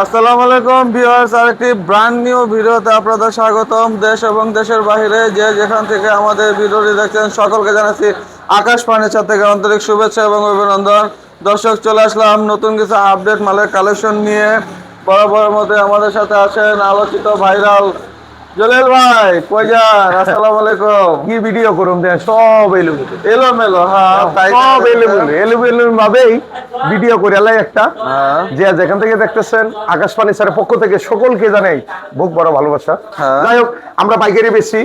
আসসালামু আলাইকুম ভিউয়ার্স, আরেকটি ব্র্যান্ড নিউ ভিডিওতে আপনাদের স্বাগতম। দেশ এবং দেশের বাইরে যে যেখান থেকে আমাদের ভিডিওটি দেখছেন সকলকে জানাচ্ছি আকাশ ফার্নিচার থেকে আন্তরিক শুভেচ্ছা এবং অভিনন্দন। দর্শক, চলে আসলাম নতুন কিছু আপডেট মালের কালেকশন নিয়ে। বরাবরের মধ্যে আমাদের সাথে আছেন আলোচিত ভাইরাল জলিল ভাই। কই যান? আসসালামু আলাইকুম। কি ভিডিও করুন দেন, সব এলোমেলো। হ্যাঁ, সব এলোমেলো ভাবেই ভিডিও করে এলাই একটা। হ্যাঁ, যে যেখান থেকে দেখতেছেন আকাশ ফার্নিচারের পক্ষ থেকে সকলকে জানাই বুক বড় ভালোবাসা। হ্যাঁ। যাই হোক, আমরা পাইকারি বেশি,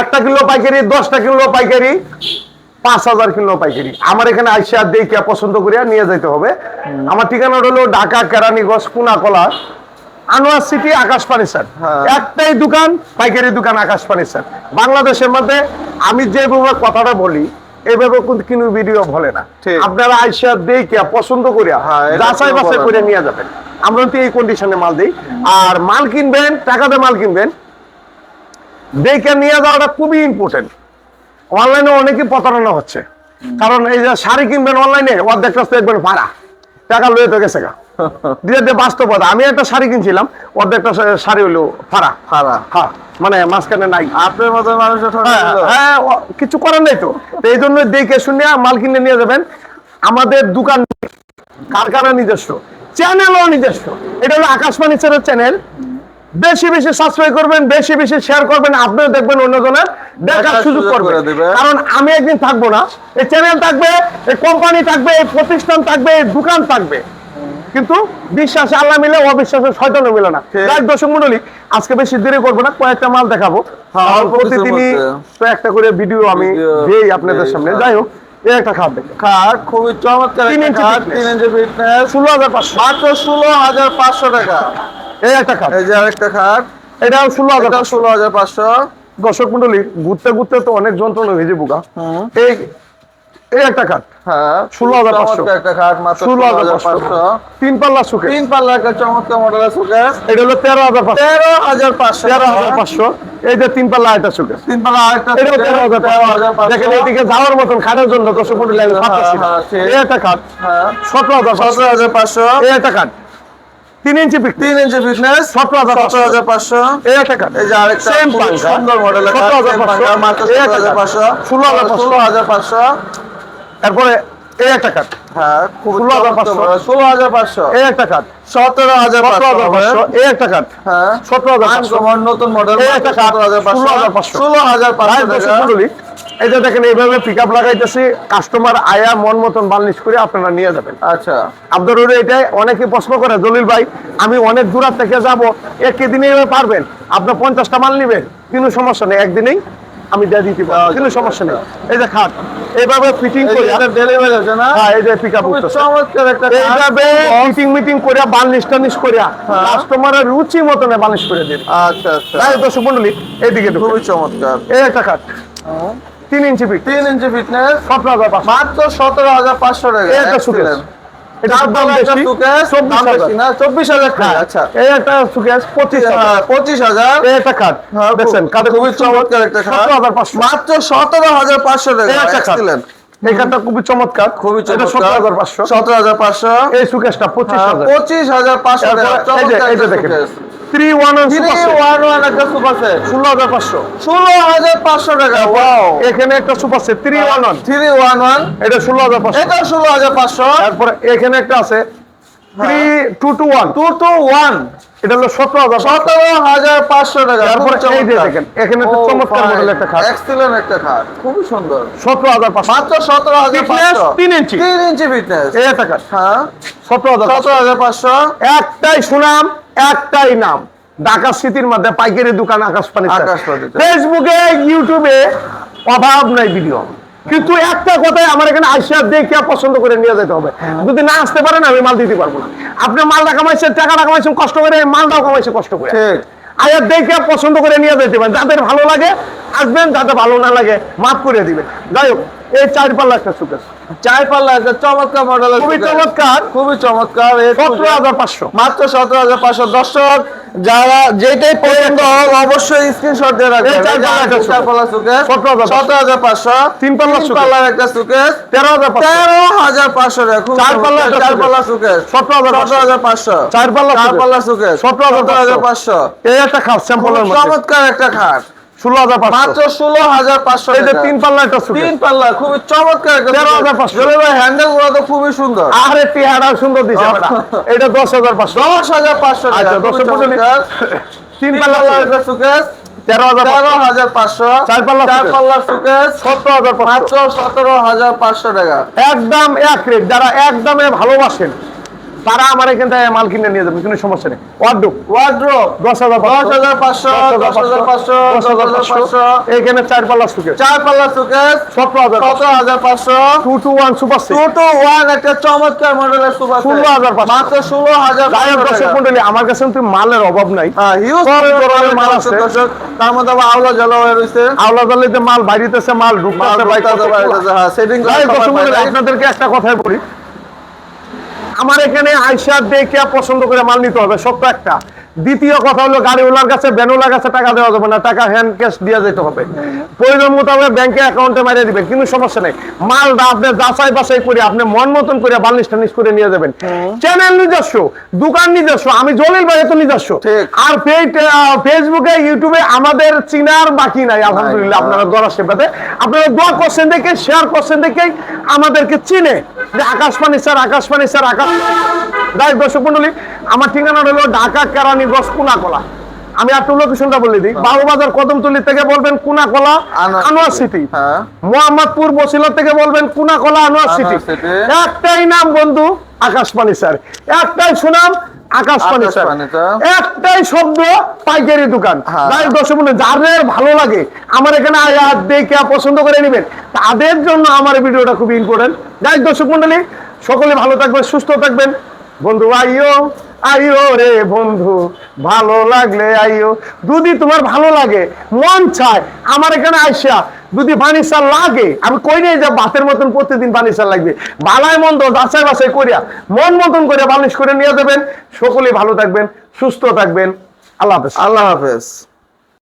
1টা কিলো পাইকারি, 10টা কিলো পাইকারি, 5000 কিলো পাইকারি। আমার এখানে আইসা দেখে পছন্দ করিয়া নিয়ে যেতে হবে। আমার ঠিকানা হলো ঢাকা কেরানীগঞ্জ কুনাকলা আনোয়ার সিটি আকাশ ফার্নিচার। হ্যাঁ। একটাই দোকান, পাইকারি দোকান আকাশ ফার্নিচার। বাংলাদেশের মধ্যে আমি যেভাবে কথাটা বলি এইভাবে কিন্তু ভিডিও বলে না। ঠিক। আপনারা আইসা দেখে পছন্দ করিয়া হ্যাঁ, এটা যাচাই বাছাই বলেন। করে নিয়ে যাবেন। আমরা তো এই কন্ডিশনে মাল দিই। আর মাল কিনবেন, টাকাতে মাল কিনবেন, দেখে নিয়ে যাওয়াটা খুবই ইম্পর্টেন্ট। অনলাইনে অনেকে প্রতারণা হচ্ছে, কারণ এই যে শাড়ি কিনবেন অনলাইনে, অর্ধেকটা দেখবেন ভাড়া, টাকা লয়ে তো গেছে গা। দিয়ে বাস্তবতা, আমি একটা শাড়ি কিনছিলাম, অর্ধেকটা শাড়ি হলো ভাড়া। হ্যাঁ, মানে মাঝখানে নাই। আপনার মতো মানুষের হ্যাঁ, কিছু করার নেই তো। এই জন্য দেখে শুনে মাল কিনে নিয়ে যাবেন। আমাদের দোকান কারখানা নিজস্ব, চ্যানেলও নিজস্ব। এটা হলো আকাশ ফার্নিচারের চ্যানেল। বেশি বেশি সাবস্ক্রাইব করবেন, বেশি বেশি শেয়ার করবেন, আপনিও দেখবেন, অন্যজনের দেখার সুযোগ করবেন। কারণ আমি একদিন থাকবো না, এই চ্যানেল থাকবে, এই কোম্পানি থাকবে, এই প্রতিষ্ঠান থাকবে, এই দোকান থাকবে, কিন্তু বিশ্বাসে আল্লাহ মিলে, অবিশ্বাসে শয়তানও মিলে না। যাই দর্শক মণ্ডলী, আজকে বেশি দেরি করবো না, কয়েকটা মাল দেখাবো। প্রতিদিনই তো একটা করে ভিডিও আমি দিই আপনাদের সামনে। যাই হোক, এই একটা খাট দেখেন, খাট খুবই চমৎকার। 3 ইঞ্চি খাট, 3 ইঞ্চি ফিটনেস, 16500, মাত্র 16500 টাকা। এই একটা খাট, এই যে আরেকটা খাট, এটাও 16500। এটা 16500। দর্শক মন্ডলী, ঘুরতে ঘুরতে তো অনেক যন্ত্রণা হয়েছে বুকা। এই এই একটা খাট, হ্যাঁ, 16500 চমৎকার একটা খাট, মাত্র 16500। 3 পাল্লা সুকে, 3 পাল্লা একটা চমৎকার মডেলের সুকেস, এটা হলো 13500। 13500। 13500। এই যে 3 পাল্লা এটা সুকে, 3 পাল্লা আরেকটা এটাও 13500। দেখেন, 13500। এদিকে যাওয়ার মতন খাটের জন্য দর্শক মন্ডলী আমি পাচ্ছি না। হ্যাঁ, ঠিক। এই একটা খাট, হ্যাঁ, 17500। 17500। এই একটা খাট, 3 ইঞ্চি পিক, 3 ইঞ্চি ফিটনেস, 17500। 17500। এই একটা খাট, এই যে আরেকটা সেম খুব পাঙ্খা, সুন্দর মডেলের খাট, 17500। মাত্র এই একটা খাট, 17500। 16500। 16500। তারপরে এই একটা খাট, হ্যাঁ, খুব 16500। 16500। এই একটা খাট, 17500। এই একটা খাট, হ্যাঁ, 17500। আনকমন নতুন মডেল, এই একটা খাট, 16500। 16500 টাকা। টাকা। এই যে দেখেন, এইভাবে পিকআপ লাগাইতেছি, কাস্টমার আয়া মন মতন বার্নিশ করে আপনারা নিয়ে যাবেন। আচ্ছা, আপনার এটাই অনেকে প্রশ্ন করে, জলিল ভাই আমি অনেক দূর থেকে যাব, একই দিনে পারবেন? আপনার 50টা মাল নিবেন, কোনো সমস্যা নেই, একদিনেই আমি দিয়ে দিতে পারবো, কোনো সমস্যা নেই। এই যে খাট এইভাবে ফিটিং করে, ডেলিভারি আছে না? হ্যাঁ, এই যে পিকআপ খুবই চমৎকার একটা খাট। এইভাবে ফিটিং মিটিং করে বার্নিশ টার্নিশ করে কাস্টমারের রুচি মতন বার্নিশ করে দিন। আচ্ছা আচ্ছা, তাই দর্শক মন্ডলী, এইদিকে ঢুকুন। খুবই চমৎকার। এই একটা খাট, 3 ইঞ্চি পিক, 3 ইঞ্চি ফিটনেস, 17500। মাত্র 17500 টাকা। এই একটা সুকেস, এটা দাম বেশি, 24000 টাকা। আচ্ছা, এই একটা সুকেস 25000। 25000। এই একটা খাট, দেখছেন কাঠে খুবই চমৎকার একটা খাট, 17500। মাত্র 17500 টাকা। এই একটা খাট, Excellent। এই খাটটা খুবই চমৎকার, খুবই এটা চমৎকার। 17500। 17500। এই সুকেসটা 25000। 25500 টাকা। এই যে এই যে দেখেন, 311 সুপার সেট, 311 একটা সুপার সেট, 16500। 16500 টাকা। ওয়াও, এখানে একটা সুপার সেট 311, 311। এটা 16500। এটা 16500। তারপরে এখানে একটা আছে 3221, 221, এটা হলো 17000। 17500 টাকা। তারপরে খুবই এই যে চমৎকার। দেখেন, এখানে একটা চমৎকার মডেল একটা খাট, এক্সিলেন্ট একটা খাট, খুবই সুন্দর। 17500। মাত্র 17500। 3 ইঞ্চি, 3 ইঞ্চি ফিটনেস। এই একটা খাট, হ্যাঁ, 17500। 17500। একটাই সুনাম, একটাই নাম, ঢাকা সিটির মধ্যে পাইকারি দোকান আকাশ ফার্নিচার। আকাশ ফার্নিচার। ফেসবুকে, ইউটিউবে অভাব নাই ভিডিও, কিন্তু একটা কথাই আমার এখানে আইসা দেখে পছন্দ করে নিয়ে যেতে হবে। যদি না আসতে পারেন আমি মাল দিতে পারবো না। আপনি মালটা কামাইছেন, টাকাটা কামাইছেন কষ্ট করে, মালটাও কামাইছেন কষ্ট করে। ঠিক। আয়া দেখে পছন্দ করে নিয়ে যেতে পারেন। যাদের ভালো লাগে আসবেন, যাদের ভালো না লাগে মাফ করে দিবেন। যাই হোক, এই 4 পাল্লা একটা সুকেস, 4 পাল্লা একটা চমৎকার মডেলের খুবই সুকেস। চমৎকার, খুবই চমৎকার। 17,500 মাত্র 17,500। দর্শক যারা যেটাই পছন্দ হোক অবশ্যই স্ক্রিনশট দিয়ে রাখবেন। এই 4 পাল্লা একটা 4 পাল্লা সুকেস 17,500 তিন পাল্লা সুকেস পাল্লার একটা সুকেস 13,500 13,500 খুব 4 পাল্লা একটা 4 পাল্লা সুকেস 17,500 17,500 4 পাল্লা 4 পাল্লা সুকেস 17,500 এই একটা খাট স্যাম্পলের মধ্যে চমৎকার একটা খাট 16,500 মাত্র 16,500 এই যে টাকা। 3 পাল্লা একটা সুকেস 3 পাল্লা খুবই চমৎকার একটা 13,500 জলিল ভাই হ্যান্ডেল গুলো তো খুবই সুন্দর। আরে টিহারা সুন্দর দিছে আমরা এটা 10,500 10,500 টাকা। আচ্ছা, খুবই 10,500 চমৎকার। 3 3 পাল্লা পাল্লার একটা সুকেস 13,500 13,500। 4 পাল্লা 4 পাল্লার সুকেস 17,500 মাত্র 17,500 টাকা। একদম এক রেট। যারা একদমে ভালোবাসেন তারা আমার এখান থেকে মাল কিনে নিয়ে যাবেন, কোনো সমস্যা নেই। ওয়ার্ডরোব ওয়ার্ড্রোব 10,500 10,500 10,500 এখানে 4 পাল্লা সুকেস 4 পাল্লার সুকেস 17,500 17,500। 2 to 1 সুপার সেট 2 to 1 একটা চমৎকার মডেলের সুপার সেট 16,500 মাত্র 16,500 গায়ক দর্শক টাকা। মন্ডলী, আমার কাছে কিন্তু মালের অভাব নাই। হ্যাঁ হিউজ সব ধরনের ধরনের মাল মাল আছে। আছে দর্শক। তার মধ্যে আবার আওলা জ্বালা হয়ে রয়েছে। আওলা দালিতে মাল বাইরেতেছে, মাল মাল ঢুকতেছে, ভাই কত ঢুকতেছে, বাইরেতেছে, হ্যাঁ, setting করার গায়ক দর্শক সময় মন্ডলী, পাই নাই। আপনাদেরকে একটা কথাই বলি, আমার এখানে আইসা দেখে পছন্দ করে মাল নিতে হবে, সত্য একটা। দ্বিতীয় কথা হলো গাড়িওয়ালার কাছে ভ্যানওয়ালার কাছে টাকা দেওয়া যাবে না, টাকা হ্যান্ড ক্যাশ দিয়ে যেতে হবে। প্রয়োজন মোতাবেক ব্যাংকে অ্যাকাউন্টে মারিয়ে দিবেন, কিন্তু সমস্যা নেই। মালটা আপনি যাচাই বাছাই করে আপনি মন মতন করে বার্নিশ টার্নিশ করে নিয়ে যাবেন। চ্যানেল নিজস্ব, দোকান নিজস্ব, আমি জলিল ভাই তো নিজস্ব। ঠিক। আর ফেসবুকে ইউটিউবে আমাদের চিনার বাকি নাই আলহামদুলিল্লাহ। আপনারা দোয়া সেবাতে আপনারা দোয়া করছেন দেখে, শেয়ার করছেন দেখে আমাদেরকে চিনে যে আকাশ ফার্নিচার, আকাশ ফার্নিচার, আকাশ। গাইস দর্শক মন্ডলী, আমার ঠিকানা হলো ঢাকা কেরানীগঞ্জ কুনাকলা। আমি একটু লোকেশনটা বলে দিই। বাবুবাজার কদমতলী থেকে বলবেন কুনাকলা আনোয়ার সিটি। হ্যাঁ মোহাম্মদপুর বসিলা থেকে বলবেন কুনাকলা আনোয়ার সিটি। সিটি। একটাই নাম বন্ধু, আকাশ ফার্নিচার। একটাই সুনাম, আকাশ ফার্নিচার। ফার্নিচার। একটাই শব্দ, পাইকারি দোকান। হ্যাঁ। গাইস দর্শক মন্ডলী, যাদের ভালো লাগে আমার এখানে আয়া দেখে পছন্দ করে নেবেন, তাদের জন্য আমার এই ভিডিওটা খুবই ইম্পর্টেন্ট। গাইস দর্শক মন্ডলী, সকলে ভালো থাকবেন, সুস্থ থাকবেন। বন্ধু আইও আইও রে বন্ধু, ভালো লাগলে আইও। যদি তোমার ভালো লাগে, মন চায় আমার এখানে আইসা যদি ফার্নিচার লাগে, আমি কই নাই যে বাতের মতন প্রতিদিন ফার্নিচার লাগবে, বালায় মন্দ যাচাই বাছাই করিয়া মন মতন করে বার্নিশ করে নিয়ে যাবেন। সকলে ভালো থাকবেন, সুস্থ থাকবেন। আল্লাহ হাফেজ। আল্লাহ হাফেজ।